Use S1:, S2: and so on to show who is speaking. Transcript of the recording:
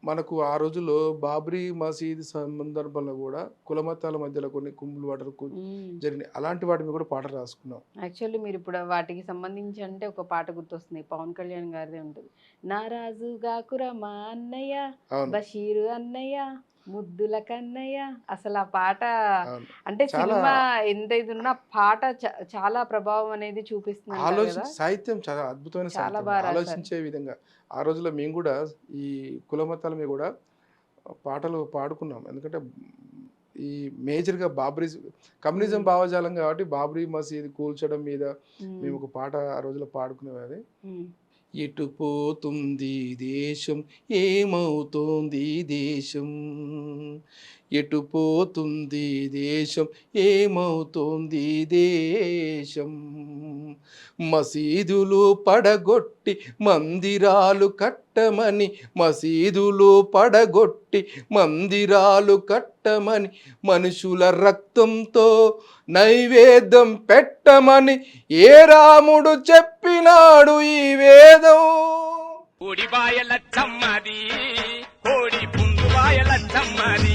S1: మనకు ఆ రోజుల్లో బాబ్రీ మసీద్ సందర్భంలో కూడా కులమతాల మధ్యలో కొన్ని కుమ్ములు వాటలు జరిగినాయి. అలాంటి వాటి మీద కూడా పాటలు రాసుకున్నాం.
S2: యాక్చువల్లీ మీరు ఇప్పుడు వాటికి సంబంధించి అంటే ఒక పాట గుర్తొస్తుంది. పవన్ కళ్యాణ్ గారిదే ఉంటుంది. నారాజు గాకుర మా అన్నయ్య,
S1: అవును.
S2: బషీరు అన్నయ్య, ముద్దుల కన్నయ్య. అసలు ఆ పాట
S1: అవును.
S2: అంటే
S1: చాలా
S2: సినిమా ఎంత ఇది ఉన్నా పాట చాలా ప్రభావం అనేది చూపిస్తుంది అంటారు కదా.
S1: సాహిత్యం చాలా అద్భుతమైన
S2: చాలా
S1: సాహిత్యం.
S2: బాగా రాశారు.
S1: ఆలోచించే విధంగా. ఆ రోజుల్లో మేము కూడా ఈ కులమతాల మీద కూడా పాటలు పాడుకున్నాం. ఎందుకంటే ఈ మేజర్‌గా కమ్యూనిజం
S2: ఉమ్,
S1: భావజాలం కాబట్టి బాబ్రీ మసీద్ కూల్చడం మీద మేము
S2: ఉమ్,
S1: ఒక పాట ఆ రోజుల్లో పాడుకునేది.
S2: ఉమ్.
S1: ఎటు పోతుంది దేశం, ఏమవుతోంది దేశం, ఎటు పోతుంది దేశం, ఏమవుతోంది దేశం, మసీదులు పడగొట్టి మందిరాలు కట్టమని, మసీదులు పడగొట్టి మందిరాలు కట్టమని, మనుషుల రక్తంతో నైవేద్యం పెట్టమని ఏ రాముడు చెప్పినాడు ఈ వేదం.
S3: కోడి బాయల చమ్మది కోడి పుండు బాయల చమ్మది